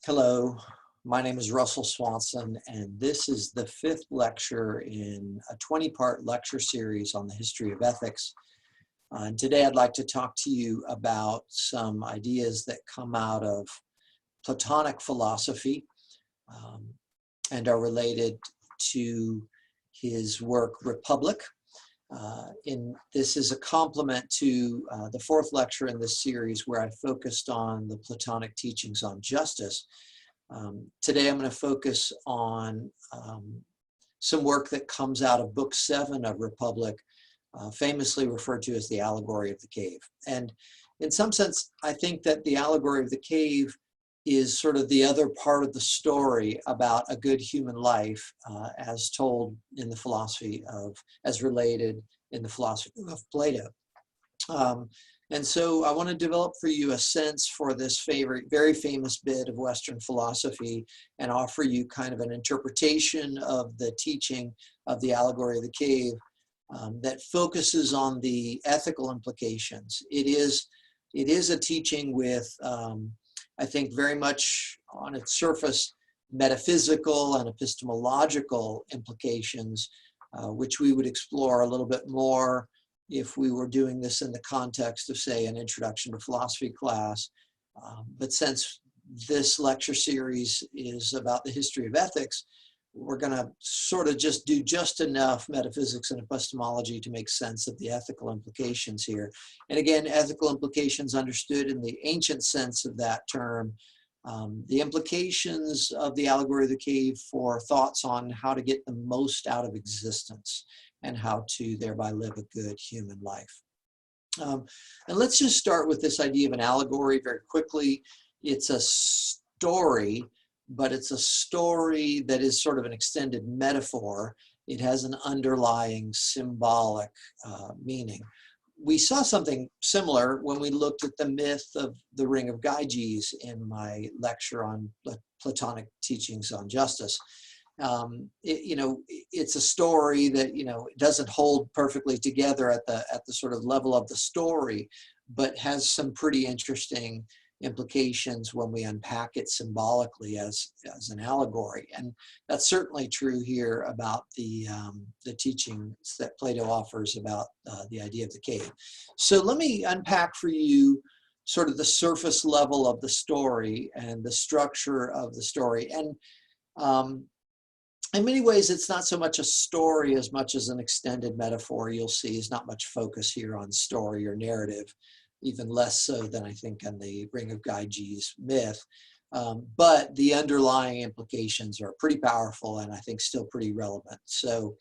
Hello, my name is Russell Swanson, and this is the fifth lecture in a 20-part lecture series on the history of ethics. And today I'd like to talk to you about some ideas that come out of Platonic philosophy and are related to his work, Republic. This is a complement to the fourth lecture in this series where I focused on the Platonic teachings on justice. Today I'm going to focus on some work that comes out of Book 7 of Republic, famously referred to as the Allegory of the Cave. And in some sense, I think that the Allegory of the Cave is sort of the other part of the story about a good human life as told in the philosophy of, as related in the philosophy of Plato. And so I want to develop for you a sense for this very famous bit of Western philosophy and offer you kind of an interpretation of the teaching of the Allegory of the Cave that focuses on the ethical implications. It is a teaching with I think very much on its surface metaphysical and epistemological implications, which we would explore a little bit more if we were doing this in the context of, say, an introduction to philosophy class. But since this lecture series is about the history of ethics, we're going to sort of just do just enough metaphysics and epistemology to make sense of the ethical implications here. And again, ethical implications understood in the ancient sense of that term, the implications of the Allegory of the Cave for thoughts on how to get the most out of existence and how to thereby live a good human life. And let's just start with this idea of an allegory very quickly. It's a story, but it's a story that is sort of an extended metaphor. It has an underlying symbolic meaning. We saw something similar when we looked at the myth of the Ring of Gyges in my lecture on Platonic teachings on justice. It's a story that, it doesn't hold perfectly together at the sort of level of the story, but has some pretty interesting implications when we unpack it symbolically as an allegory. And that's certainly true here about the teachings that Plato offers about the idea of the cave. So let me unpack for you sort of the surface level of the story and the structure of the story. And in many ways, it's not so much a story as much as an extended metaphor. You'll see is not much focus here on story or narrative, even less so than I think on the Ring of Gyges myth. But the underlying implications are pretty powerful and I think still pretty relevant. So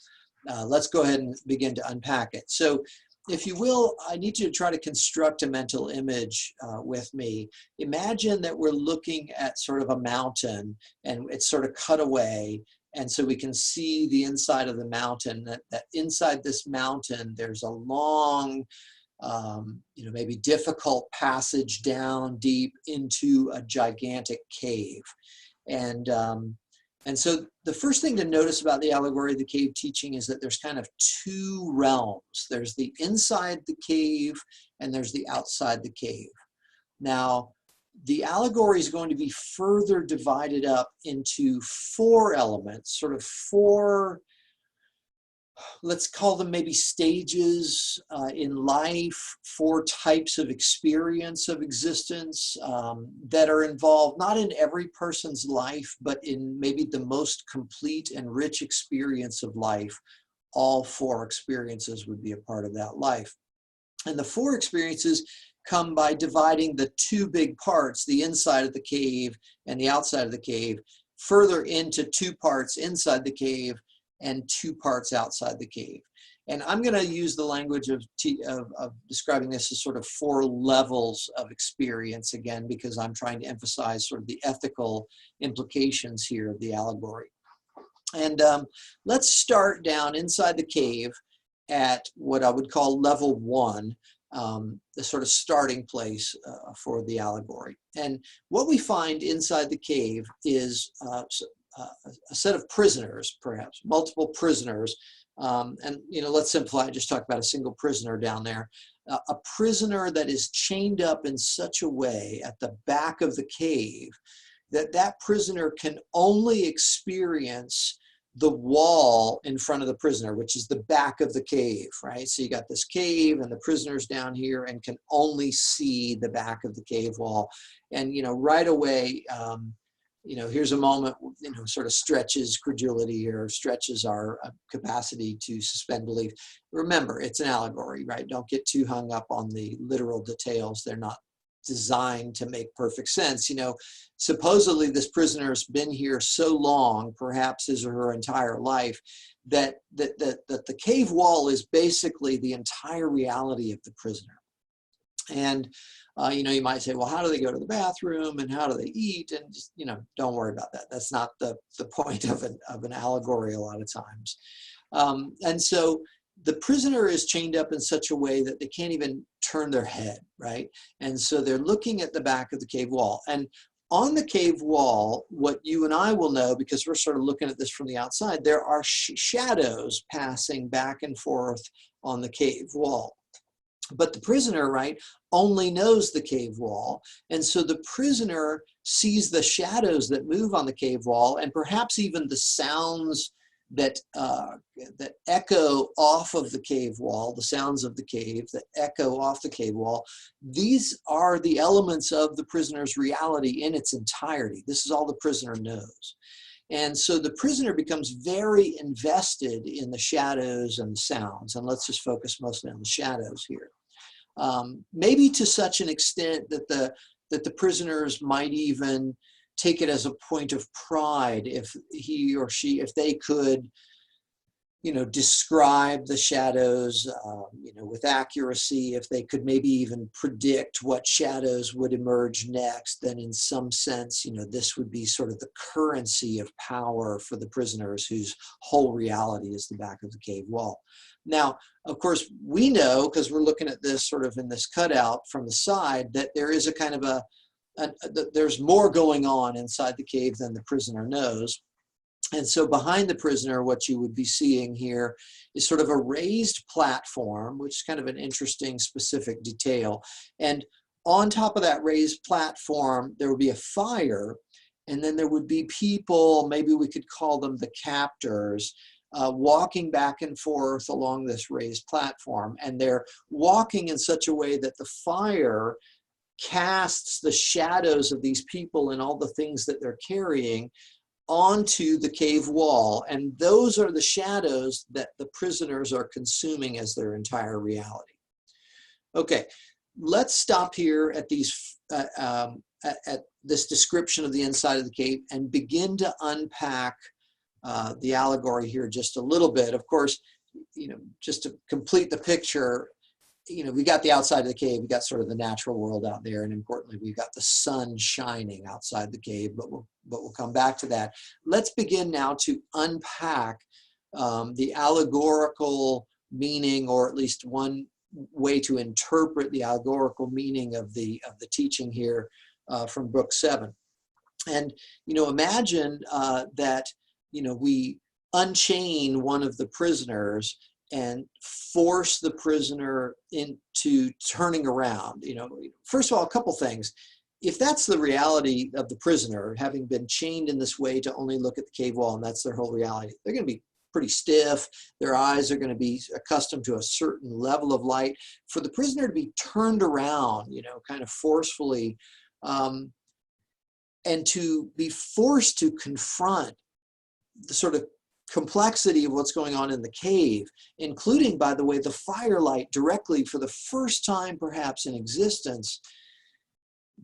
let's go ahead and begin to unpack it. So if you will, I need you to try to construct a mental image with me. Imagine that we're looking at sort of a mountain and it's sort of cut away. And so we can see the inside of the mountain, that inside this mountain, there's a long, maybe difficult passage down deep into a gigantic cave. And so the first thing to notice about the Allegory of the Cave teaching is that there's kind of two realms. There's the inside the cave and there's the outside the cave. Now, the allegory is going to be further divided up into four elements, sort of four, let's call them maybe stages in life, four types of experience of existence that are involved not in every person's life, but in maybe the most complete and rich experience of life. All four experiences would be a part of that life. And the four experiences come by dividing the two big parts, the inside of the cave and the outside of the cave, further into two parts inside the cave and two parts outside the cave. And I'm going to use the language of describing this as sort of four levels of experience again, because I'm trying to emphasize sort of the ethical implications here of the allegory. And let's start down inside the cave at what I would call level one, the sort of starting place for the allegory. And what we find inside the cave is a set of prisoners, perhaps multiple prisoners. Let's simplify, just talk about a single prisoner down there. A prisoner that is chained up in such a way at the back of the cave that prisoner can only experience the wall in front of the prisoner, which is the back of the cave, right? So you got this cave and the prisoner's down here and can only see the back of the cave wall. And, right away, here's a moment, sort of stretches credulity or stretches our capacity to suspend belief. Remember, it's an allegory, right? Don't get too hung up on the literal details. They're not designed to make perfect sense. Supposedly this prisoner's been here so long, perhaps his or her entire life, that the cave wall is basically the entire reality of the prisoner. And you might say, well, how do they go to the bathroom and how do they eat? And just, don't worry about that. That's not the point of an allegory a lot of times. And so the prisoner is chained up in such a way that they can't even turn their head, right? And so they're looking at the back of the cave wall. And on the cave wall, what you and I will know, because we're sort of looking at this from the outside, there are shadows passing back and forth on the cave wall. But the prisoner, right, only knows the cave wall. And so the prisoner sees the shadows that move on the cave wall, and perhaps even the sounds that echo off of the cave wall, the sounds of the cave that echo off the cave wall. These are the elements of the prisoner's reality in its entirety. This is all the prisoner knows. And so the prisoner becomes very invested in the shadows and the sounds. And let's just focus mostly on the shadows here. Maybe to such an extent that the prisoners might even take it as a point of pride if he or she, if they could, describe the shadows, with accuracy, if they could maybe even predict what shadows would emerge next, then in some sense, this would be sort of the currency of power for the prisoners whose whole reality is the back of the cave wall. Now, of course, we know, because we're looking at this sort of in this cutout from the side, that there is a kind of there's more going on inside the cave than the prisoner knows. And so behind the prisoner, what you would be seeing here is sort of a raised platform, which is kind of an interesting specific detail. And on top of that raised platform, there would be a fire, and then there would be people, maybe we could call them the captors, walking back and forth along this raised platform. And they're walking in such a way that the fire casts the shadows of these people and all the things that they're carrying onto the cave wall. And those are the shadows that the prisoners are consuming as their entire reality. Okay, let's stop here at these at this description of the inside of the cave and begin to unpack the allegory here just a little bit. Of course, just to complete the picture, we got the outside of the cave, we got sort of the natural world out there, and importantly, we've got the sun shining outside the cave, but we'll come back to that. Let's begin now to unpack the allegorical meaning, or at least one way to interpret the allegorical meaning of the teaching here from Book 7. And, imagine that, we unchain one of the prisoners and force the prisoner into turning around. First of all, a couple things. If that's the reality of the prisoner, having been chained in this way to only look at the cave wall, and that's their whole reality, they're going to be pretty stiff. Their eyes are going to be accustomed to a certain level of light. For the prisoner to be turned around, kind of forcefully, and to be forced to confront the sort of complexity of what's going on in the cave, including, by the way, the firelight directly for the first time perhaps in existence,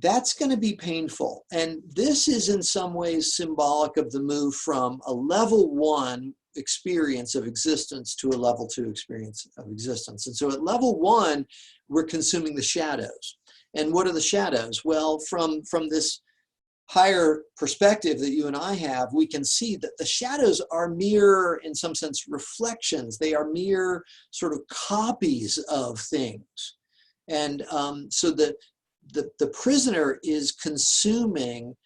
that's going to be painful. And this is in some ways symbolic of the move from a level 1 experience of existence to a level 2 experience of existence. And so at level 1, we're consuming the shadows. And what are the shadows? Well, from this higher perspective that you and I have, we can see that the shadows are mere, in some sense, reflections. They are mere sort of copies of things. And so the prisoner is consuming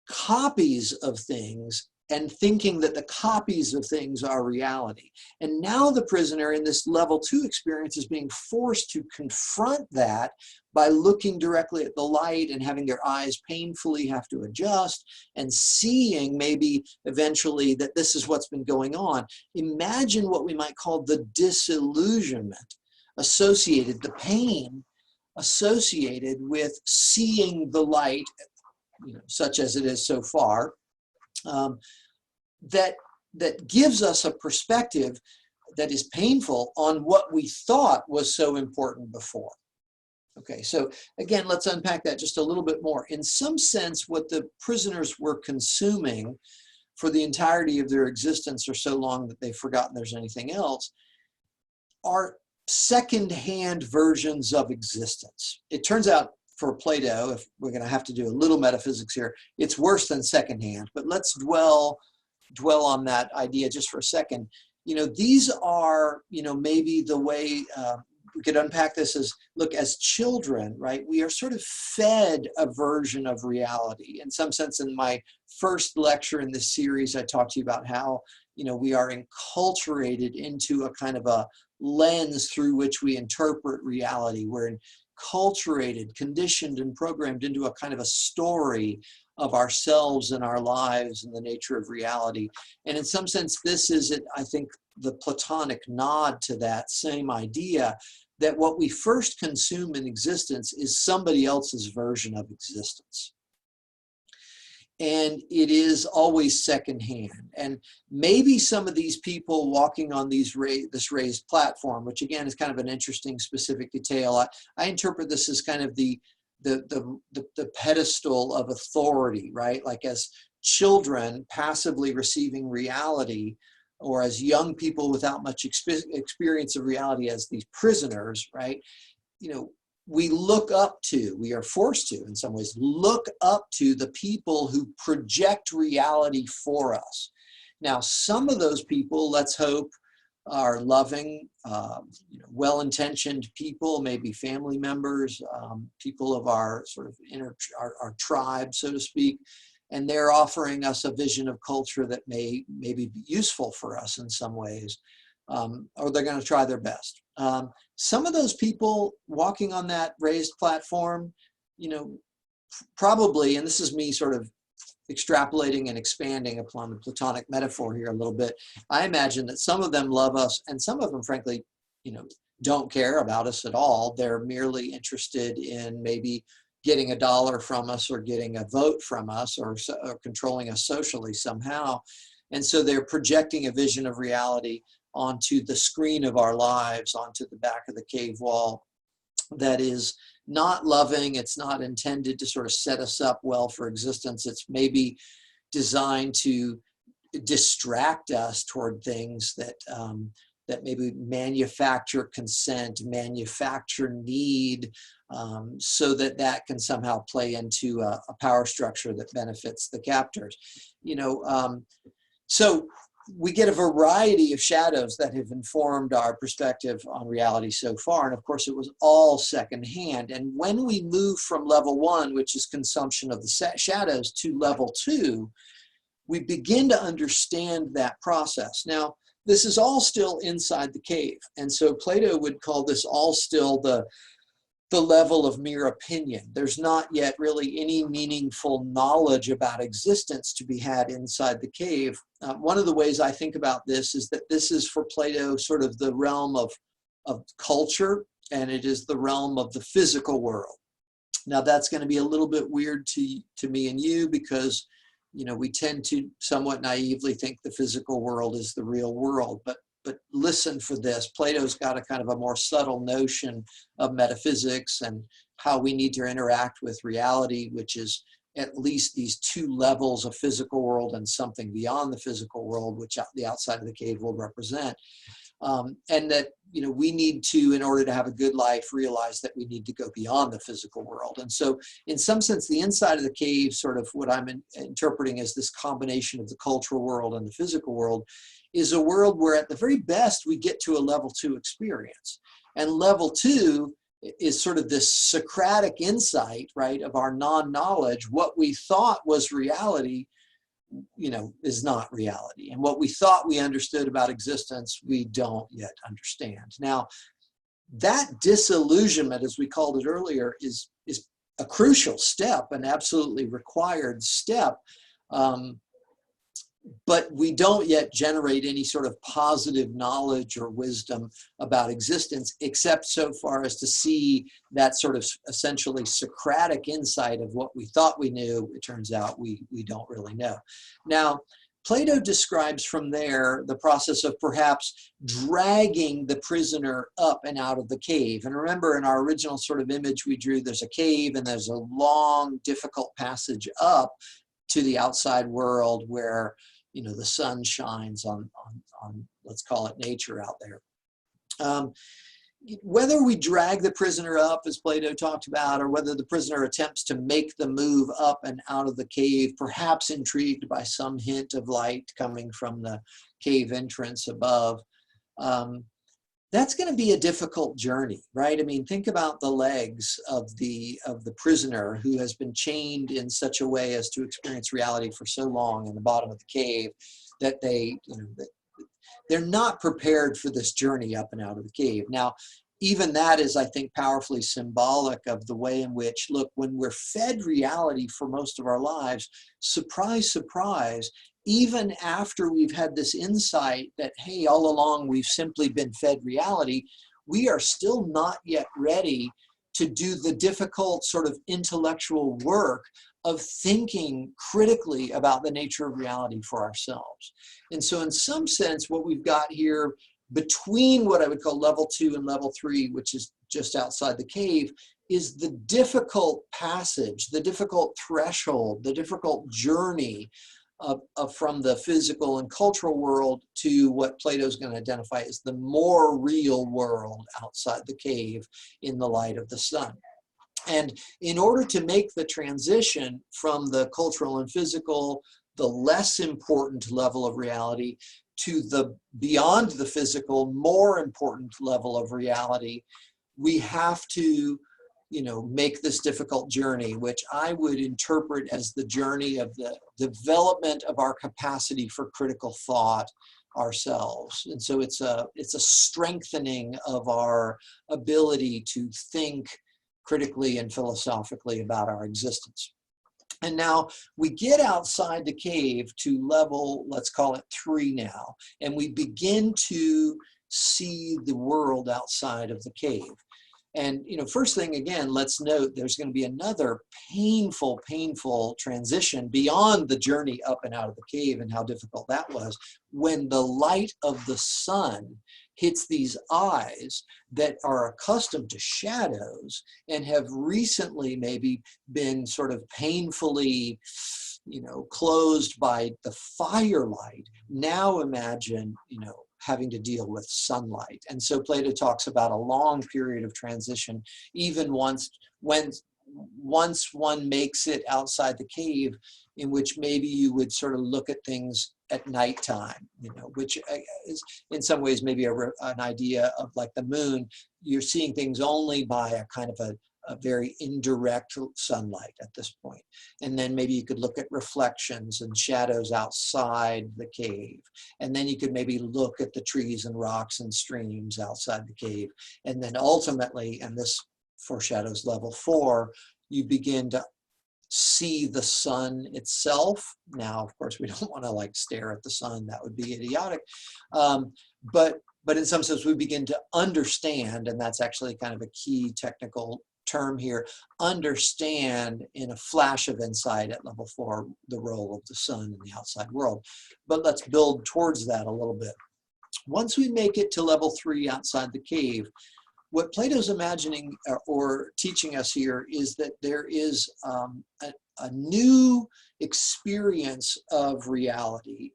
copies of things and thinking that the copies of things are reality. And now the prisoner in this level 2 experience is being forced to confront that by looking directly at the light and having their eyes painfully have to adjust and seeing maybe eventually that this is what's been going on. Imagine what we might call the disillusionment associated, the pain associated with seeing the light, such as it is so far, that gives us a perspective that is painful on what we thought was so important before. Okay, so again, let's unpack that just a little bit more. In some sense, what the prisoners were consuming for the entirety of their existence, or so long that they've forgotten there's anything else, are second-hand versions of existence. It turns out for Plato, if we're going to have to do a little metaphysics here, it's worse than second-hand, but let's dwell on that idea just for a second. These are, maybe the way we could unpack this as, look, as children, right, we are sort of fed a version of reality. In some sense, in my first lecture in this series, I talked to you about how, we are enculturated into a kind of a lens through which we interpret reality. We're enculturated, conditioned, and programmed into a kind of a story of ourselves and our lives and the nature of reality. And in some sense, this is, I think, the Platonic nod to that same idea, that what we first consume in existence is somebody else's version of existence. And it is always secondhand. And maybe some of these people walking on this raised platform, which again is kind of an interesting specific detail, I interpret this as kind of the pedestal of authority, right? Like as children passively receiving reality, or as young people without much experience of reality as these prisoners, right? We are forced to, in some ways, look up to the people who project reality for us. Now, some of those people, let's hope, are loving, well-intentioned people, maybe family members, people of our sort of our tribe, so to speak, and they're offering us a vision of culture that may maybe be useful for us in some ways, or they're going to try their best. Some of those people walking on that raised platform, probably, and this is me sort of extrapolating and expanding upon the Platonic metaphor here a little bit, I imagine that some of them love us and some of them, frankly, don't care about us at all. They're merely interested in maybe getting $1 from us or getting a vote from us or controlling us socially somehow. And so they're projecting a vision of reality onto the screen of our lives, onto the back of the cave wall, that is not loving. It's not intended to sort of set us up well for existence. It's maybe designed to distract us toward things that maybe manufacture consent, manufacture need, so that can somehow play into a power structure that benefits the captors. So we get a variety of shadows that have informed our perspective on reality so far. And of course, it was all secondhand. And when we move from level 1, which is consumption of the shadows, to level 2, we begin to understand that process. Now, this is all still inside the cave. And so Plato would call this all still the level of mere opinion. There's not yet really any meaningful knowledge about existence to be had inside the cave. One of the ways I think about this is that this is for Plato sort of the realm of culture, and it is the realm of the physical world. Now that's going to be a little bit weird to me and you, because we tend to somewhat naively think the physical world is the real world, but listen for this. Plato's got a kind of a more subtle notion of metaphysics and how we need to interact with reality, which is at least these 2 levels of physical world and something beyond the physical world, which the outside of the cave will represent. And that, we need to, in order to have a good life, realize that we need to go beyond the physical world. And so in some sense, the inside of the cave, sort of what I'm interpreting as this combination of the cultural world and the physical world, is a world where at the very best we get to a level 2 experience. And level 2 is sort of this Socratic insight, right, of our non-knowledge. What we thought was reality is not reality. And what we thought we understood about existence, we don't yet understand. Now, that disillusionment, as we called it earlier, is a crucial step, an absolutely required step. But we don't yet generate any sort of positive knowledge or wisdom about existence, except so far as to see that sort of essentially Socratic insight of what we thought we knew. It turns out we don't really know. Now, Plato describes from there the process of perhaps dragging the prisoner up and out of the cave. And remember, in our original sort of image we drew, there's a cave and there's a long, difficult passage up to the outside world where the sun shines on let's call it nature out there. Whether we drag the prisoner up, as Plato talked about, or whether the prisoner attempts to make the move up and out of the cave, perhaps intrigued by some hint of light coming from the cave entrance above, that's going to be a difficult journey, right? I mean, think about the legs of the prisoner who has been chained in such a way as to experience reality for so long in the bottom of the cave that they're not prepared for this journey up and out of the cave. Now, even that is, I think, powerfully symbolic of the way in which, look, when we're fed reality for most of our lives, surprise, surprise, even after we've had this insight that, hey, all along we've simply been fed reality, we are still not yet ready to do the difficult sort of intellectual work of thinking critically about the nature of reality for ourselves. And so in some sense, what we've got here between what I would call level 2 and level 3, which is just outside the cave, is the difficult passage, the difficult threshold, the difficult journey from the physical and cultural world to what Plato's going to identify as the more real world outside the cave in the light of the sun. And in order to make the transition from the cultural and physical, the less important level of reality, to the beyond the physical, more important level of reality, we have to make this difficult journey, which I would interpret as the journey of the development of our capacity for critical thought ourselves. And so it's a strengthening of our ability to think critically and philosophically about our existence. And now we get outside the cave to level, let's call it 3 now, and we begin to see the world outside of the cave. And, first thing, again, let's note there's going to be another painful transition beyond the journey up and out of the cave and how difficult that was, when the light of the sun hits these eyes that are accustomed to shadows and have recently maybe been sort of painfully, closed by the firelight. Now imagine, having to deal with sunlight. And so Plato talks about a long period of transition, even once one makes it outside the cave, in which maybe you would sort of look at things at nighttime, which is in some ways maybe an idea of like the moon. You're seeing things only by a kind of a very indirect sunlight at this point. And then maybe you could look at reflections and shadows outside the cave. And then you could maybe look at the trees and rocks and streams outside the cave. And then ultimately, and this foreshadows level 4, you begin to see the sun itself. Now, of course, we don't want to like stare at the sun. That would be idiotic. But in some sense, we begin to understand, and that's actually kind of a key technical term here, understand in a flash of insight at level 4 the role of the sun in the outside world. But let's build towards that a little bit. Once we make it to level 3 outside the cave, what Plato's imagining or teaching us here is that there is a new experience of reality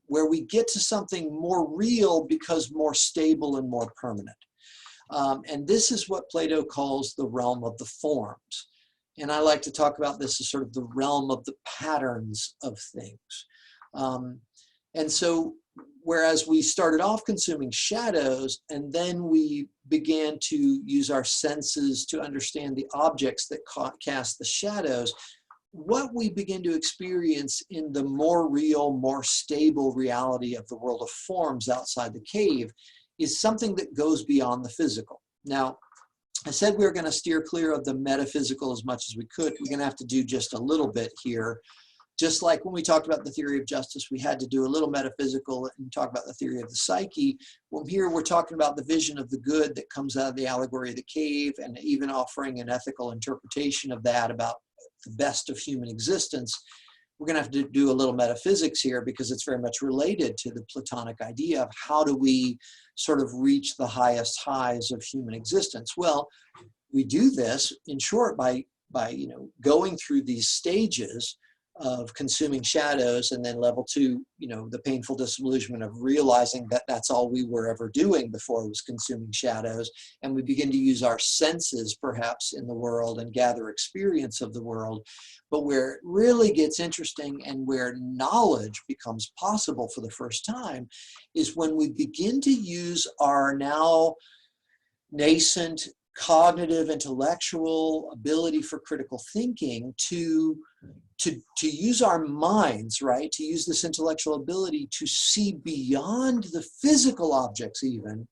where we get to something more real because more stable and more permanent. And this is what Plato calls the realm of the forms. And I like to talk about this as sort of the realm of the patterns of things. And so, whereas we started off consuming shadows, and then we began to use our senses to understand the objects that cast the shadows, what we begin to experience in the more real, more stable reality of the world of forms outside the cave is something that goes beyond the physical. Now, I said we were going to steer clear of the metaphysical as much as we could. We're going to have to do just a little bit here. Just like when we talked about the theory of justice, we had to do a little metaphysical and talk about the theory of the psyche. Well, here we're talking about the vision of the good that comes out of the allegory of the cave, and even offering an ethical interpretation of that about the best of human existence. We're going to have to do a little metaphysics here because it's very much related to the Platonic idea of how do we sort of reach the highest highs of human existence. Well, we do this, in short, by going through these stages of consuming shadows, and then level 2, the painful disillusionment of realizing that that's all we were ever doing before was consuming shadows. And we begin to use our senses perhaps in the world and gather experience of the world. But where it really gets interesting and where knowledge becomes possible for the first time is when we begin to use our now nascent cognitive, intellectual ability for critical thinking to use our minds, right? To use this intellectual ability to see beyond the physical objects even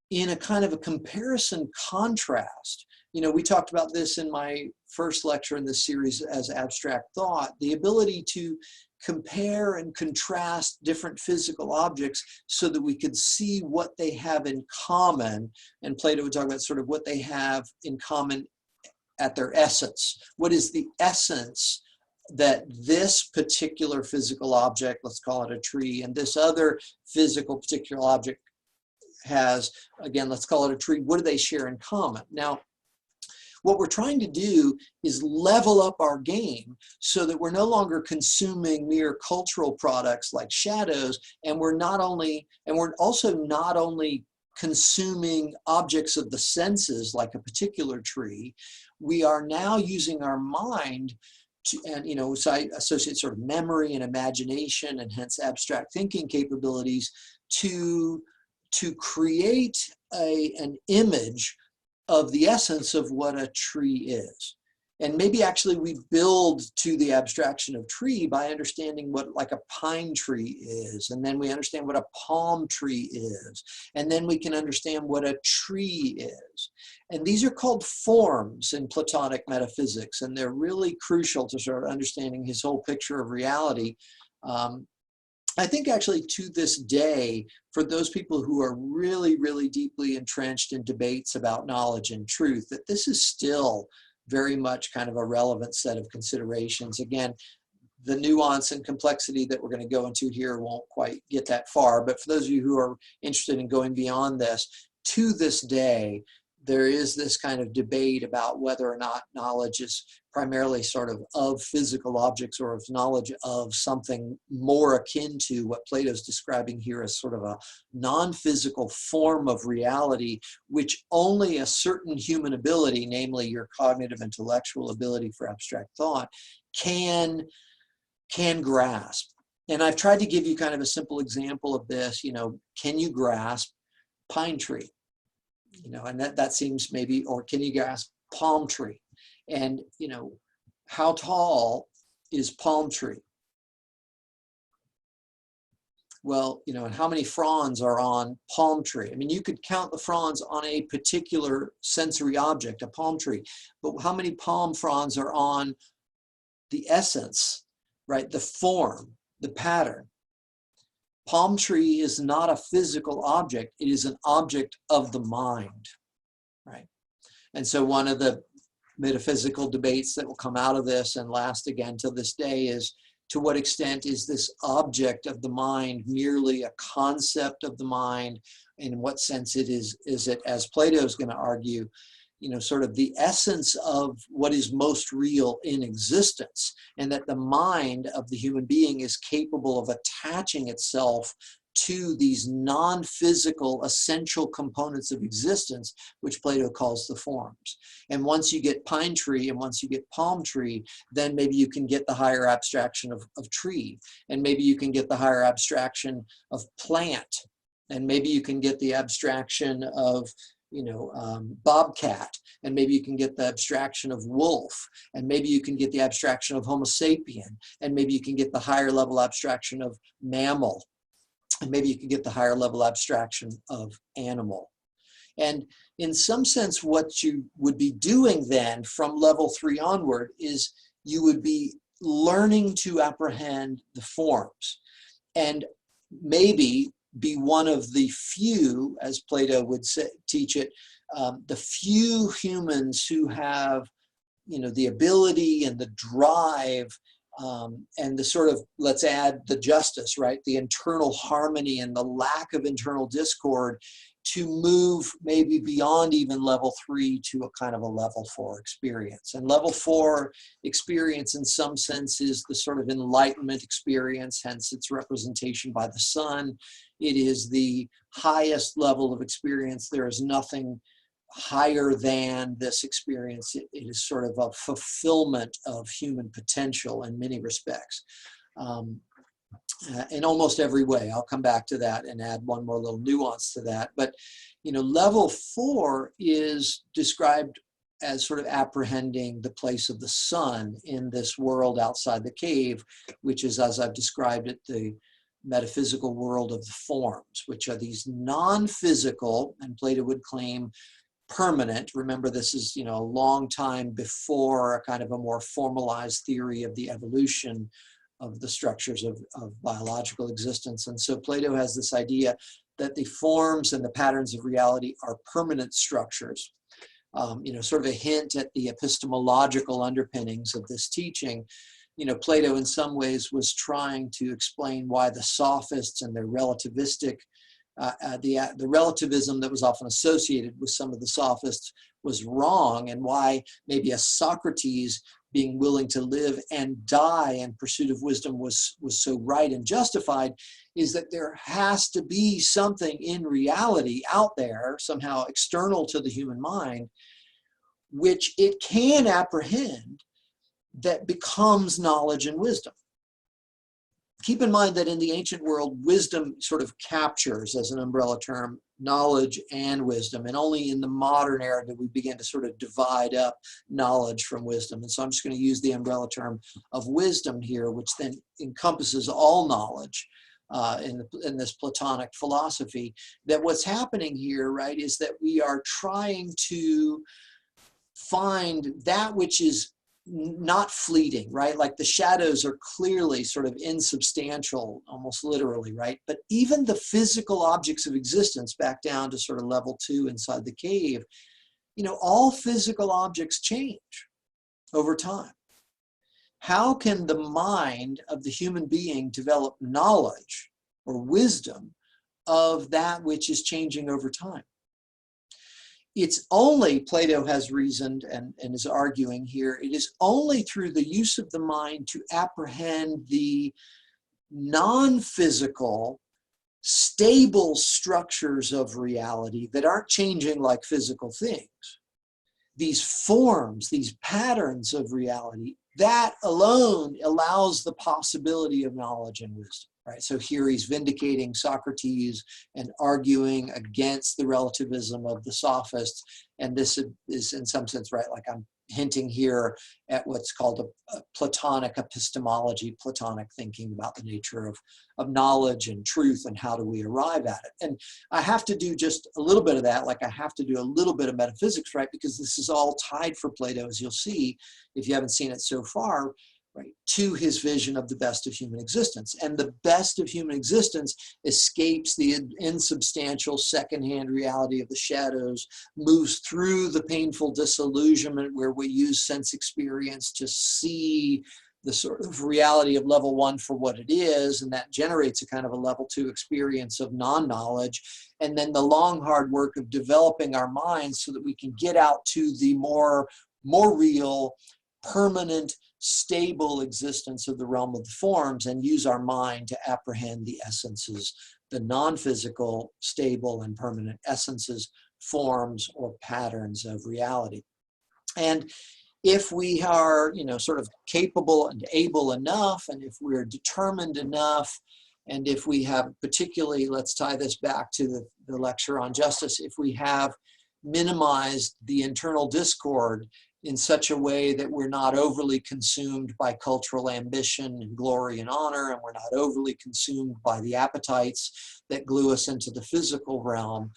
in a kind of a comparison contrast. We talked about this in my first lecture in this series as abstract thought, the ability to compare and contrast different physical objects so that we could see what they have in common. And Plato would talk about sort of what they have in common at their essence. What is the essence that this particular physical object, let's call it a tree, and this other physical particular object has, again, let's call it a tree, what do they share in common? Now, what we're trying to do is level up our game so that we're no longer consuming mere cultural products like shadows, and we're also not only consuming objects of the senses like a particular tree. We are now using our mind to, and so I associate sort of memory and imagination and hence abstract thinking capabilities to create an image of the essence of what a tree is. And maybe actually we build to the abstraction of tree by understanding what like a pine tree is, and then we understand what a palm tree is, and then we can understand what a tree is. And these are called forms in Platonic metaphysics, and they're really crucial to sort of understanding his whole picture of reality. I think actually to this day, for those people who are really, really deeply entrenched in debates about knowledge and truth, that this is still very much kind of a relevant set of considerations. Again, the nuance and complexity that we're going to go into here won't quite get that far, but for those of you who are interested in going beyond this, to this day, there is this kind of debate about whether or not knowledge is primarily sort of physical objects, or of knowledge of something more akin to what Plato's describing here as sort of a non-physical form of reality, which only a certain human ability, namely your cognitive intellectual ability for abstract thought, can grasp. And I've tried to give you kind of a simple example of this. Can you grasp pine tree? And that seems maybe, or can you grasp palm tree? And, how tall is palm tree? Well, and how many fronds are on palm tree? I mean, you could count the fronds on a particular sensory object, a palm tree, but how many palm fronds are on the essence, right? The form, the pattern. Palm tree is not a physical object. It is an object of the mind, right? And so one of the metaphysical debates that will come out of this and last again till this day is, to what extent is this object of the mind merely a concept of the mind? In what sense is it, as Plato is going to argue, sort of the essence of what is most real in existence, and that the mind of the human being is capable of attaching itself to these non-physical essential components of existence, which Plato calls the forms. And once you get pine tree and once you get palm tree, then maybe you can get the higher abstraction of tree, and maybe you can get the higher abstraction of plant, and maybe you can get the abstraction of bobcat, and maybe you can get the abstraction of wolf, and maybe you can get the abstraction of Homo sapien, and maybe you can get the higher level abstraction of mammal, and maybe you can get the higher level abstraction of animal. And in some sense, what you would be doing then from level 3 onward is you would be learning to apprehend the forms, and maybe be one of the few, as Plato would say, teach it, the few humans who have, the ability and the drive and the sort of, let's add the justice, right? The internal harmony and the lack of internal discord to move maybe beyond even level 3 to a kind of a level 4 experience. And level 4 experience in some sense is the sort of enlightenment experience, hence its representation by the sun. It is the highest level of experience. There is nothing higher than this experience. It is sort of a fulfillment of human potential in many respects. In almost every way. I'll come back to that and add one more little nuance to that. But, level 4 is described as sort of apprehending the place of the sun in this world outside the cave, which is, as I've described it, the metaphysical world of the forms, which are these non-physical, and Plato would claim permanent. Remember, this is, a long time before a kind of a more formalized theory of the evolution of the structures of biological existence. And so Plato has this idea that the forms and the patterns of reality are permanent structures. Sort of a hint at the epistemological underpinnings of this teaching. Plato in some ways was trying to explain why the sophists and their relativistic, the relativism that was often associated with some of the sophists was wrong, and why maybe a Socrates being willing to live and die in pursuit of wisdom was so right and justified, is that there has to be something in reality out there, somehow external to the human mind, which it can apprehend, that becomes knowledge and wisdom. Keep in mind that in the ancient world, wisdom sort of captures, as an umbrella term, knowledge and wisdom. And only in the modern era did we begin to sort of divide up knowledge from wisdom. And so I'm just going to use the umbrella term of wisdom here, which then encompasses all knowledge in this Platonic philosophy. That what's happening here, right, is that we are trying to find that which is not fleeting, right? Like the shadows are clearly sort of insubstantial, almost literally, right? But even the physical objects of existence, back down to sort of level 2 inside the cave, all physical objects change over time. How can the mind of the human being develop knowledge or wisdom of that which is changing over time? It's only, Plato has reasoned and is arguing here, it is only through the use of the mind to apprehend the non-physical, stable structures of reality that aren't changing like physical things. These forms, these patterns of reality, that alone allows the possibility of knowledge and wisdom. Right, so here he's vindicating Socrates and arguing against the relativism of the sophists. And this is in some sense, right, like I'm hinting here at what's called a Platonic epistemology, Platonic thinking about the nature of knowledge and truth and how do we arrive at it. And I have to do just a little bit of that, like I have to do a little bit of metaphysics, right, because this is all tied for Plato, as you'll see, if you haven't seen it so far, right, to his vision of the best of human existence. And the best of human existence escapes the insubstantial secondhand reality of the shadows, moves through the painful disillusionment where we use sense experience to see the sort of reality of level 1 for what it is, and that generates a kind of a level 2 experience of non-knowledge. And then the long, hard work of developing our minds so that we can get out to the more real, permanent, stable existence of the realm of the forms and use our mind to apprehend the essences, the non-physical, stable, and permanent essences, forms, or patterns of reality. And if we are, sort of capable and able enough, and if we're determined enough, and if we have particularly, let's tie this back to the lecture on justice, if we have minimized the internal discord in such a way that we're not overly consumed by cultural ambition and glory and honor, and we're not overly consumed by the appetites that glue us into the physical realm.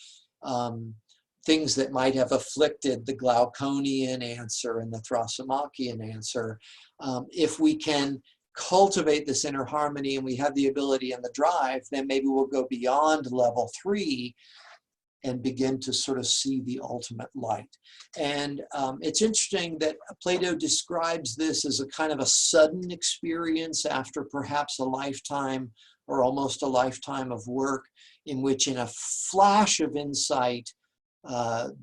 Things that might have afflicted the Glauconian answer and the Thrasamachian answer. If we can cultivate this inner harmony and we have the ability and the drive, then maybe we'll go beyond level 3 and begin to sort of see the ultimate light. And it's interesting that Plato describes this as a kind of a sudden experience after perhaps a lifetime or almost a lifetime of work, in which in a flash of insight, the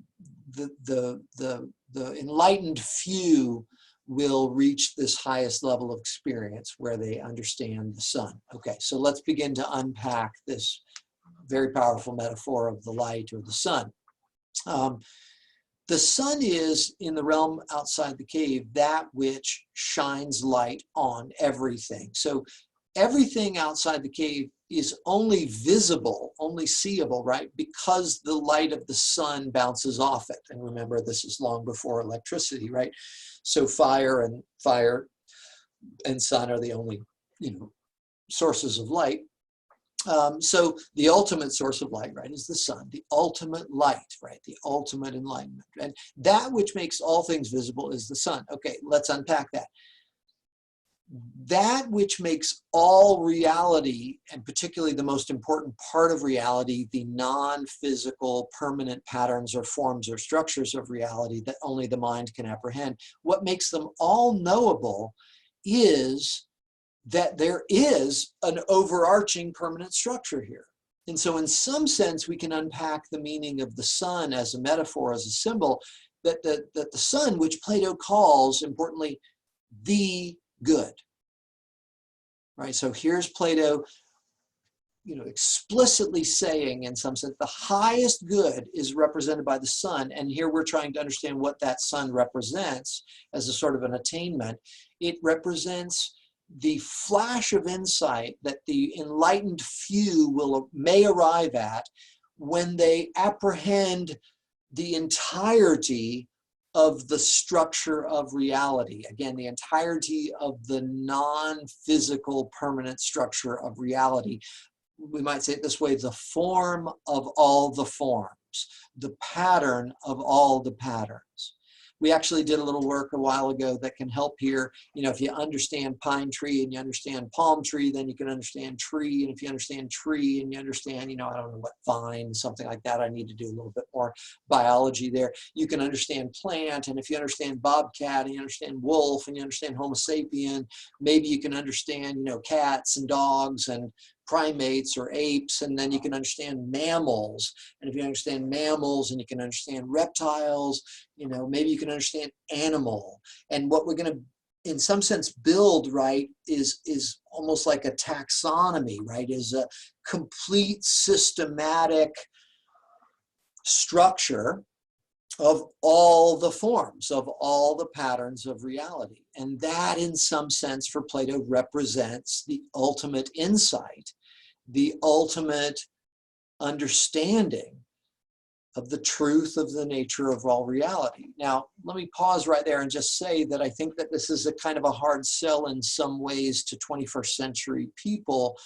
enlightened few will reach this highest level of experience where they understand the sun. Okay, so let's begin to unpack this very powerful metaphor of the light or the sun. The sun is, in the realm outside the cave, that which shines light on everything. So everything outside the cave is only visible, only seeable, right? Because the light of the sun bounces off it. And remember, this is long before electricity, right? So fire and sun are the only, sources of light. So the ultimate source of light, right, is the sun, the ultimate light, right, the ultimate enlightenment. And that which makes all things visible is the sun. Okay, let's unpack that. That which makes all reality, and particularly the most important part of reality, the non-physical permanent patterns or forms or structures of reality that only the mind can apprehend, what makes them all knowable is that there is an overarching permanent structure here. And so in some sense, we can unpack the meaning of the sun as a metaphor, as a symbol, that the sun, which Plato calls, importantly, the good. Right? So here's Plato, explicitly saying, in some sense, the highest good is represented by the sun. And here we're trying to understand what that sun represents as a sort of an attainment. It represents the flash of insight that the enlightened few may arrive at when they apprehend the entirety of the structure of reality. Again, the entirety of the non-physical permanent structure of reality. We might say it this way: the form of all the forms, the pattern of all the patterns. We actually did a little work a while ago that can help here. If you understand pine tree and you understand palm tree, then you can understand tree. And if you understand tree and you understand, I don't know what, vine, something like that, I need to do a little bit more biology there. You can understand plant. And if you understand bobcat and you understand wolf and you understand Homo sapien, maybe you can understand, cats and dogs and primates or apes, and then you can understand mammals. And if you understand mammals and you can understand reptiles, maybe you can understand animal. And what we're going to, in some sense, build, right, is almost like a taxonomy, right, is a complete systematic structure of all the forms, of all the patterns of reality. And that, in some sense, for Plato, represents the ultimate insight, the ultimate understanding of the truth of the nature of all reality. Now, let me pause right there and just say that I think that this is a kind of a hard sell in some ways to 21st century people,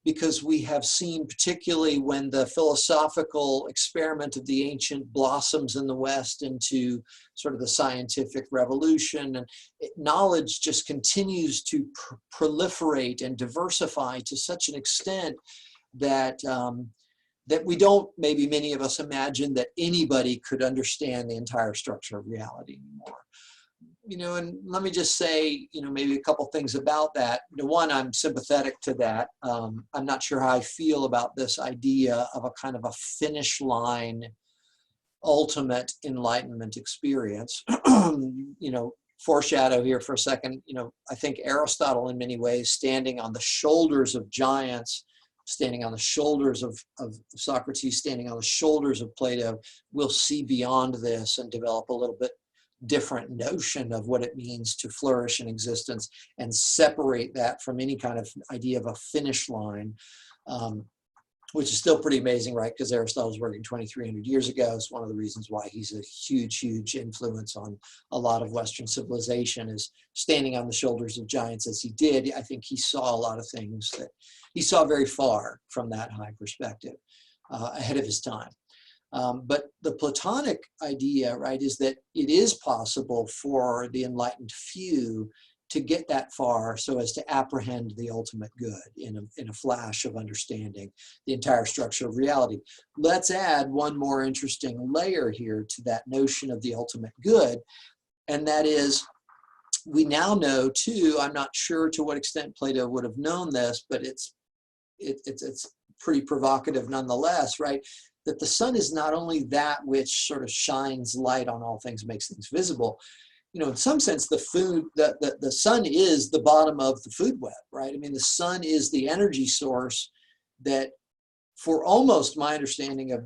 because we have seen, particularly when the philosophical experiment of the ancient blossoms in the West into sort of the scientific revolution, and knowledge just continues to proliferate and diversify to such an extent that that we don't, maybe many of us, imagine that anybody could understand the entire structure of reality anymore. And let me just say, maybe a couple things about that. One, I'm sympathetic to that. I'm not sure how I feel about this idea of a kind of a finish line, ultimate enlightenment experience. Foreshadow here for a second. I think Aristotle, in many ways, standing on the shoulders of giants, standing on the shoulders of Socrates, standing on the shoulders of Plato, will see beyond this and develop a little bit different notion of what it means to flourish in existence, and separate that from any kind of idea of a finish line. which is still pretty amazing, right? Because Aristotle was working 2,300 years ago. It's one of the reasons why he's a huge, huge influence on a lot of Western civilization, is standing on the shoulders of giants as he did. I think he saw a lot of things that he saw very far from that high perspective, ahead of his time. But the Platonic idea, right, is that it is possible for the enlightened few to get that far so as to apprehend the ultimate good in a flash of understanding the entire structure of reality. Let's add one more interesting layer here to that notion of the ultimate good, and that is, we now know too, I'm not sure to what extent Plato would have known this, but it's pretty provocative nonetheless, right? That the sun is not only that which sort of shines light on all things, makes things visible. You know, in some sense, the sun is the bottom of the food web, right? I mean, the sun is the energy source that, for almost my understanding of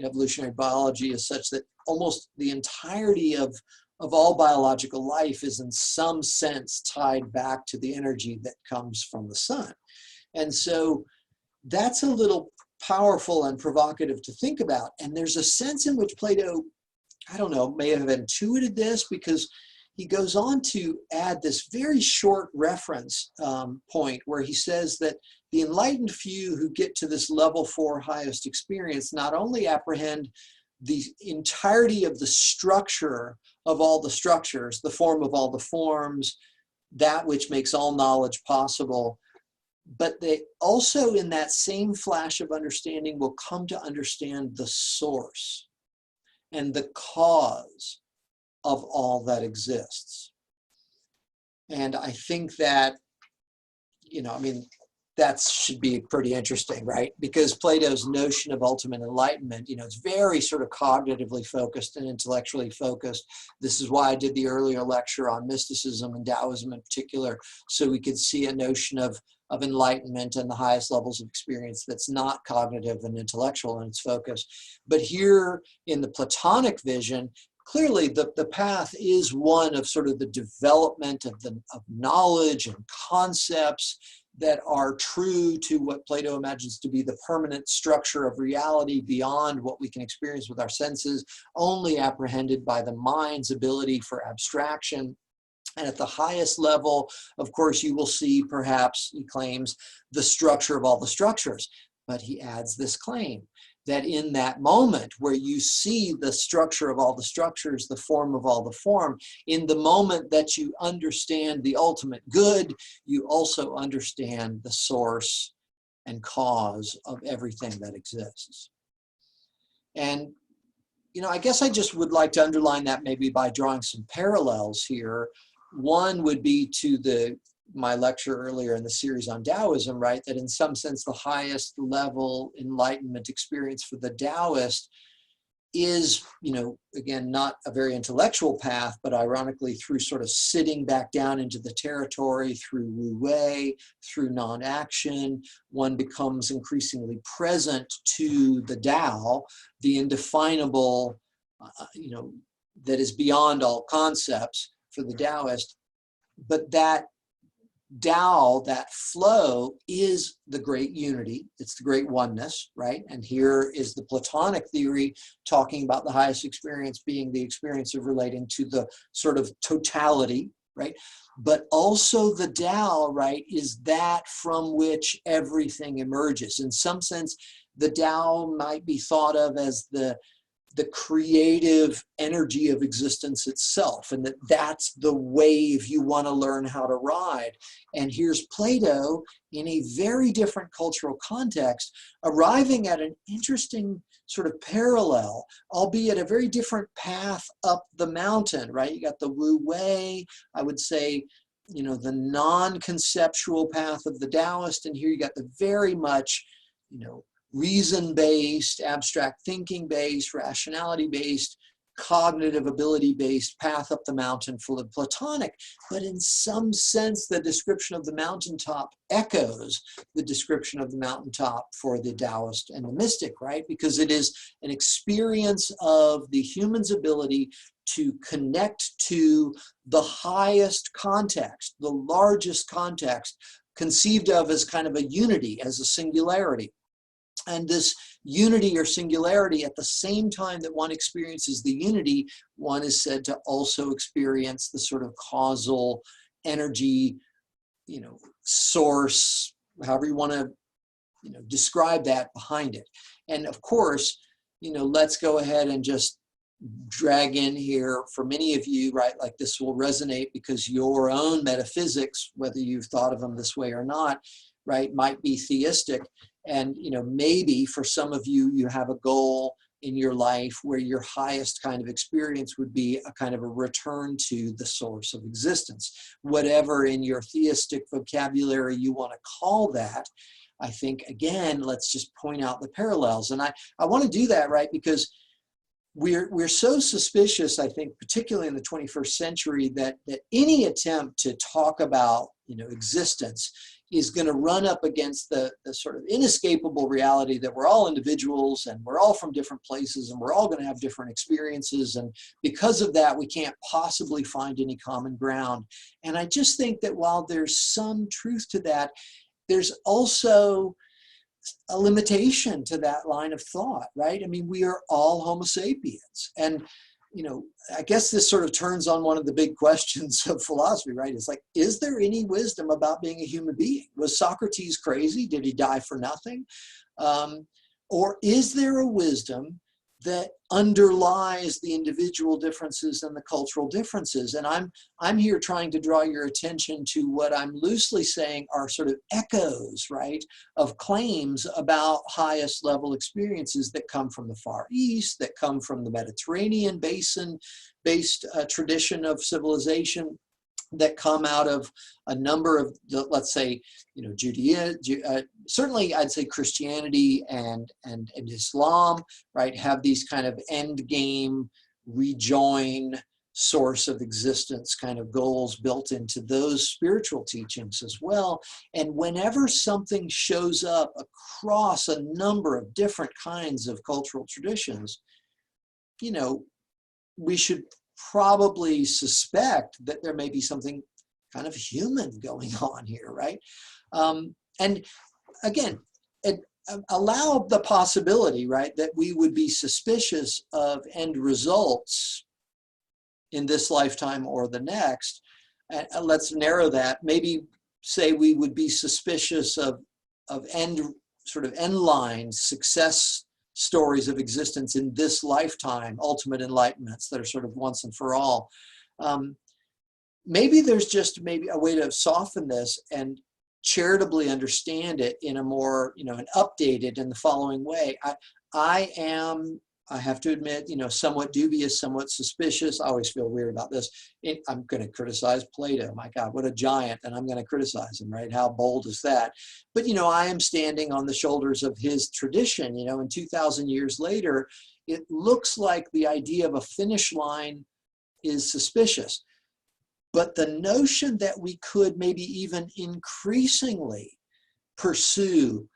evolutionary biology, is such that almost the entirety of all biological life is in some sense tied back to the energy that comes from the sun. And so that's a little powerful and provocative to think about. And there's a sense in which Plato, I don't know, may have intuited this, because he goes on to add this very short reference point where he says that the enlightened few who get to this level 4 highest experience not only apprehend the entirety of the structure of all the structures, the form of all the forms, that which makes all knowledge possible, but they also, in that same flash of understanding, will come to understand the source and the cause of all that exists. And I think that, you know, I mean, that should be pretty interesting, right? Because Plato's notion of ultimate enlightenment, you know, it's very sort of cognitively focused and intellectually focused. This is why I did the earlier lecture on mysticism and Taoism in particular, so we could see a notion of enlightenment and the highest levels of experience that's not cognitive and intellectual in its focus. But here in the Platonic vision, clearly the path is one of sort of the development of knowledge and concepts that are true to what Plato imagines to be the permanent structure of reality beyond what we can experience with our senses, only apprehended by the mind's ability for abstraction. And at the highest level, of course, you will see, perhaps, he claims, the structure of all the structures. But he adds this claim that in that moment where you see the structure of all the structures, the form of all the form, in the moment that you understand the ultimate good, you also understand the source and cause of everything that exists. And, you know, I guess I just would like to underline that maybe by drawing some parallels here. One would be to my lecture earlier in the series on Taoism, right? That in some sense, the highest level enlightenment experience for the Taoist is, you know, again, not a very intellectual path, but ironically through sort of sitting back down into the territory, through wu wei, through non-action, one becomes increasingly present to the Tao, the indefinable, you know, that is beyond all concepts for the Taoist. But that Tao, that flow, is the great unity. It's the great oneness, right? And here is the Platonic theory talking about the highest experience being the experience of relating to the sort of totality, right? But also the Tao, right, is that from which everything emerges. In some sense, the Tao might be thought of as the creative energy of existence itself, and that's the wave you want to learn how to ride. And here's Plato in a very different cultural context, arriving at an interesting sort of parallel, albeit a very different path up the mountain, right? You got the wu wei, I would say, you know, the non-conceptual path of the Taoist, and here you got the very much, you know, reason-based, abstract thinking-based, rationality-based, cognitive ability-based path up the mountain for the Platonic. But in some sense, the description of the mountaintop echoes the description of the mountaintop for the Taoist and the mystic, right? Because it is an experience of the human's ability to connect to the highest context, the largest context, conceived of as kind of a unity, as a singularity. And this unity or singularity, at the same time that one experiences the unity, one is said to also experience the sort of causal energy, source, however you want to, describe that behind it. And of course, let's go ahead and just drag in here for many of you, right? Like this will resonate because your own metaphysics, whether you've thought of them this way or not, right, might be theistic. And, maybe for some of you, you have a goal in your life where your highest kind of experience would be a kind of a return to the source of existence. Whatever in your theistic vocabulary you want to call that, I think, again, let's just point out the parallels. And I want to do that, right, because we're so suspicious, I think, particularly in the 21st century, that any attempt to talk about, existence is going to run up against the sort of inescapable reality that we're all individuals and we're all from different places and we're all going to have different experiences. And because of that, we can't possibly find any common ground. And I just think that while there's some truth to that, there's also a limitation to that line of thought, right? I mean, we are all Homo sapiens. And, I guess this sort of turns on one of the big questions of philosophy, right? It's like, is there any wisdom about being a human being? Was Socrates crazy? Did he die for nothing? Or is there a wisdom that underlies the individual differences and the cultural differences? And I'm here trying to draw your attention to what I'm loosely saying are sort of echoes, right, of claims about highest level experiences that come from the Far East, that come from the Mediterranean basin-based tradition of civilization, that come out of a number of, let's say, Judea, certainly I'd say Christianity and Islam, right, have these kind of end game, rejoin, source of existence kind of goals built into those spiritual teachings as well. And whenever something shows up across a number of different kinds of cultural traditions, we should probably suspect that there may be something kind of human going on here, right? And again, allow the possibility, right, that we would be suspicious of end results in this lifetime or the next. Let's narrow that. Maybe say we would be suspicious of end line success stories of existence in this lifetime, ultimate enlightenments that are sort of once and for all. Maybe there's just maybe a way to soften this and charitably understand it in a more, an updated in the following way. I have to admit, somewhat dubious, somewhat suspicious. I always feel weird about this. I'm going to criticize Plato. My God, what a giant. And I'm going to criticize him, right? How bold is that? But, I am standing on the shoulders of his tradition, and 2,000 years later, it looks like the idea of a finish line is suspicious. But the notion that we could maybe even increasingly pursue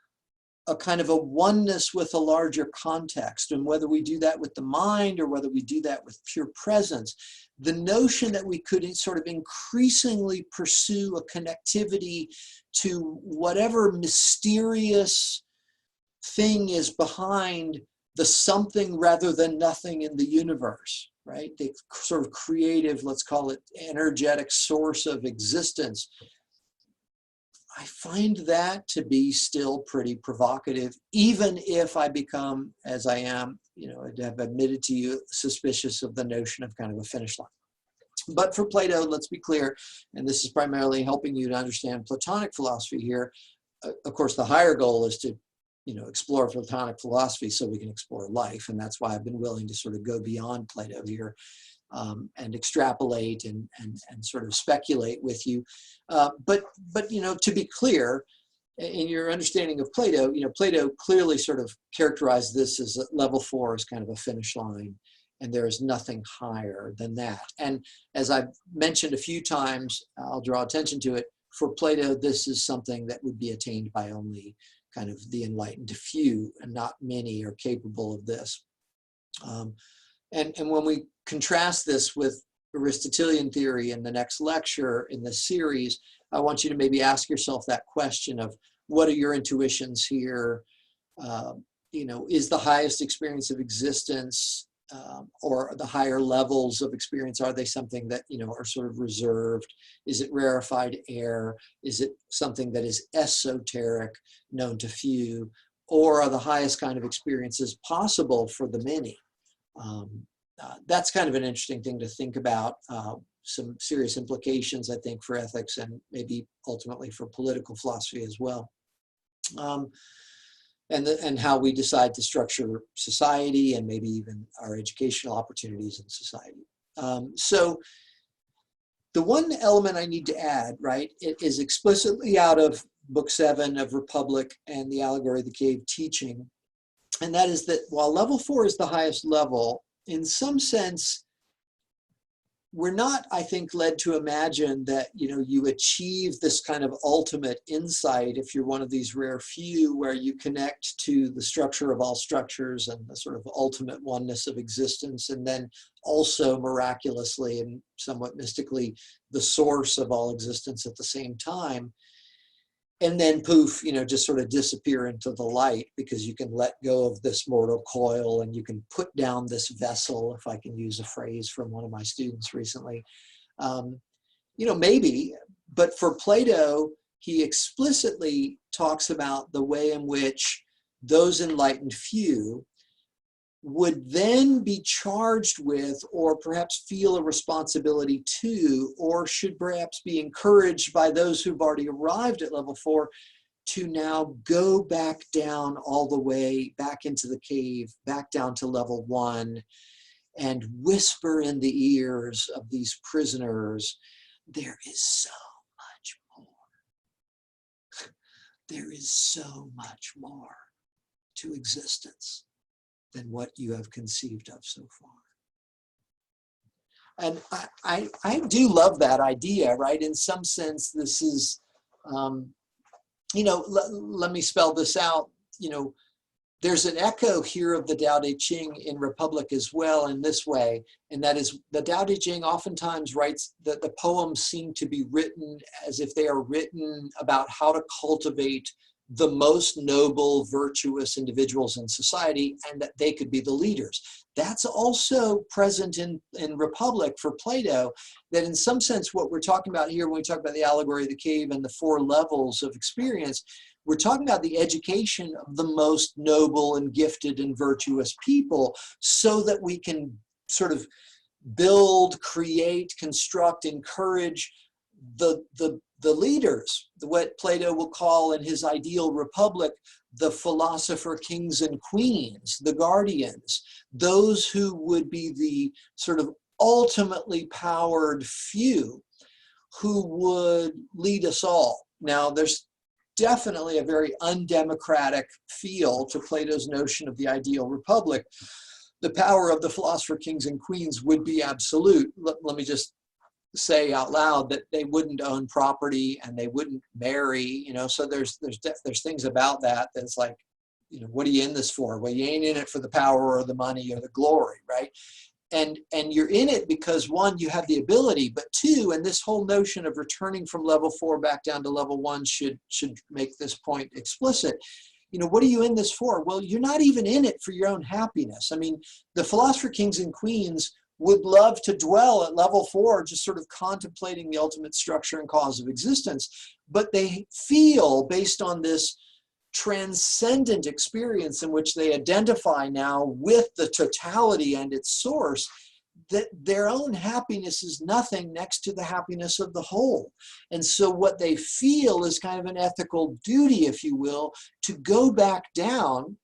a kind of a oneness with a larger context, and whether we do that with the mind or whether we do that with pure presence, the notion that we could sort of increasingly pursue a connectivity to whatever mysterious thing is behind the something rather than nothing in the universe, right? The sort of creative, let's call it energetic source of existence. I find that to be still pretty provocative, even if I become, as I am, have admitted to you, suspicious of the notion of kind of a finish line. But for Plato, let's be clear, and this is primarily helping you to understand Platonic philosophy here. Of course, the higher goal is to, explore Platonic philosophy so we can explore life, and that's why I've been willing to sort of go beyond Plato here. And extrapolate and sort of speculate with you. But to be clear, in your understanding of Plato, Plato clearly sort of characterized this as level 4 as kind of a finish line, and there is nothing higher than that. And as I've mentioned a few times, I'll draw attention to it, for Plato, this is something that would be attained by only kind of the enlightened few, and not many are capable of this. And when we contrast this with Aristotelian theory in the next lecture in this series, I want you to maybe ask yourself that question of what are your intuitions here? You know, is the highest experience of existence or the higher levels of experience, are they something that, you know, are sort of reserved? Is it rarefied air? Is it something that is esoteric, known to few? Or are the highest kind of experiences possible for the many? That's kind of an interesting thing to think about. Some serious implications, I think, for ethics and maybe ultimately for political philosophy as well. And how we decide to structure society and maybe even our educational opportunities in society. So the one element I need to add, right, it is explicitly out of Book 7 of Republic and the Allegory of the Cave teaching, and that is that while level 4 is the highest level, in some sense, we're not, I think, led to imagine that, you know, you achieve this kind of ultimate insight if you're one of these rare few where you connect to the structure of all structures and the sort of ultimate oneness of existence, and then also miraculously and somewhat mystically the source of all existence at the same time. And then poof, you know, just sort of disappear into the light because you can let go of this mortal coil and you can put down this vessel, if I can use a phrase from one of my students recently. You know, maybe, but for Plato, he explicitly talks about the way in which those enlightened few would then be charged with, or perhaps feel a responsibility to, or should perhaps be encouraged by those who've already arrived at level 4 to now go back down all the way back into the cave, back down to level 1, and whisper in the ears of these prisoners, there is so much more. There is so much more to existence than what you have conceived of so far. And I do love that idea, right? In some sense, this is, you know, let me spell this out. You know, there's an echo here of the Tao Te Ching in Republic as well in this way, and that is the Tao Te Ching oftentimes writes that the poems seem to be written as if they are written about how to cultivate the most noble, virtuous individuals in society, and that they could be the leaders. That's also present in Republic for Plato, that in some sense what we're talking about here when we talk about the Allegory of the Cave and the 4 levels of experience, we're talking about the education of the most noble and gifted and virtuous people so that we can sort of build, create, construct, encourage the leaders, what Plato will call in his ideal republic, the philosopher kings and queens, the guardians, those who would be the sort of ultimately powered few who would lead us all. Now, there's definitely a very undemocratic feel to Plato's notion of the ideal republic. The power of the philosopher kings and queens would be absolute. Let me just say out loud that they wouldn't own property and they wouldn't marry, you know, so there's things about that that's like, you know, what are you in this for? Well, you ain't in it for the power or the money or the glory, right? And you're in it because 1, you have the ability, but 2, and this whole notion of returning from level 4 back down to level 1 should make this point explicit. You know, what are you in this for? Well, you're not even in it for your own happiness. I mean, the philosopher kings and queens would love to dwell at level 4, just sort of contemplating the ultimate structure and cause of existence. But they feel, based on this transcendent experience in which they identify now with the totality and its source, that their own happiness is nothing next to the happiness of the whole. And so what they feel is kind of an ethical duty, if you will, to go back down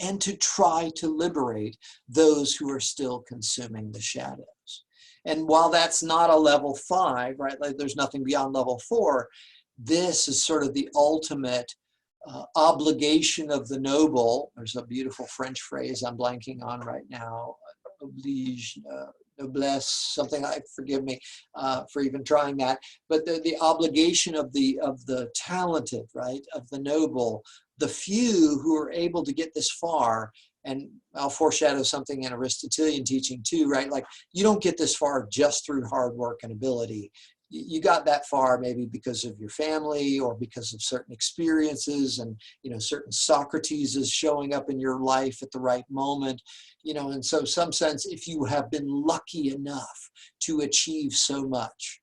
and to try to liberate those who are still consuming the shadows. And while that's not a level 5, right, like there's nothing beyond level 4, this is sort of the ultimate obligation of the noble. There's a beautiful French phrase I'm blanking on right now, oblige, noblesse, something like, forgive me for even trying that, but the obligation of the talented, right, of the noble, the few who are able to get this far. And I'll foreshadow something in Aristotelian teaching too, right? Like, you don't get this far just through hard work and ability. you got that far maybe because of your family or because of certain experiences, and certain Socrates is showing up in your life at the right moment, and so some sense, if you have been lucky enough to achieve so much,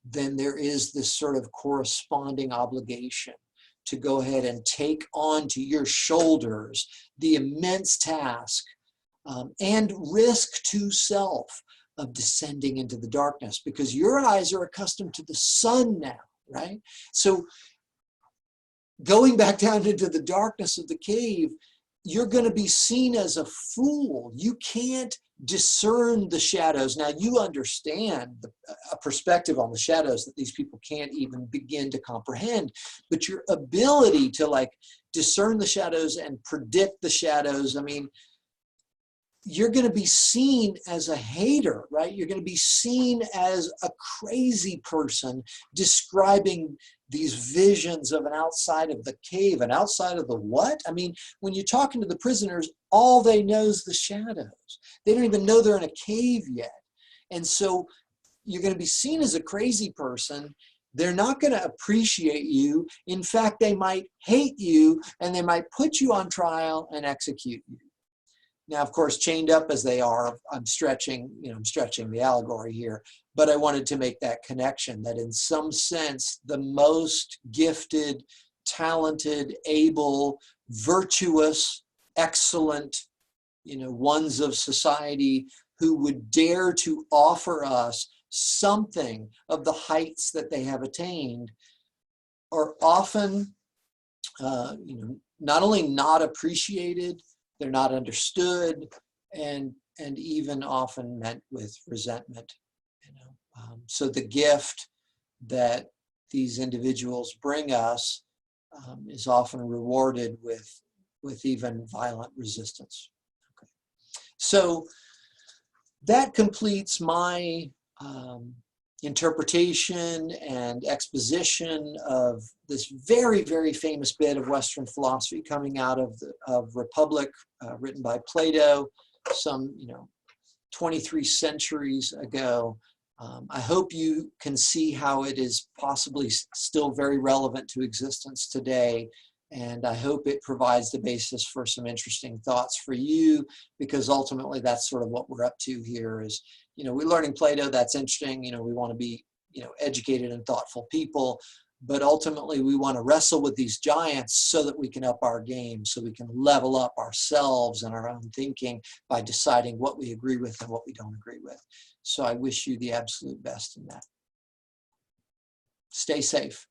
then there is this sort of corresponding obligation to go ahead and take onto your shoulders the immense task and risk to self of descending into the darkness, because your eyes are accustomed to the sun now, right? So going back down into the darkness of the cave, you're going to be seen as a fool. You can't discern the shadows. Now, you understand a perspective on the shadows that these people can't even begin to comprehend, but your ability to discern the shadows and predict the shadows, I mean, you're going to be seen as a hater, right? You're going to be seen as a crazy person describing these visions of an outside of the cave, an outside of the what? I mean, when you're talking to the prisoners, all they know is the shadows. They don't even know they're in a cave yet. And so you're going to be seen as a crazy person. They're not going to appreciate you. In fact, they might hate you, and they might put you on trial and execute you. Now, of course, chained up as they are, I'm stretching the allegory here, but I wanted to make that connection that in some sense, the most gifted, talented, able, virtuous, excellent, ones of society who would dare to offer us something of the heights that they have attained are often, not only not appreciated, they're not understood, and even often met with resentment. So the gift that these individuals bring us is often rewarded with even violent resistance. Okay. So that completes my interpretation and exposition of this very, very famous bit of Western philosophy coming out of Republic, written by Plato some 23 centuries ago. I hope you can see how it is possibly still very relevant to existence today, and I hope it provides the basis for some interesting thoughts for you, because ultimately that's sort of what we're up to here is, we're learning Plato, that's interesting, we want to be, educated and thoughtful people, but ultimately we want to wrestle with these giants so that we can up our game, so we can level up ourselves and our own thinking by deciding what we agree with and what we don't agree with. So I wish you the absolute best in that. Stay safe.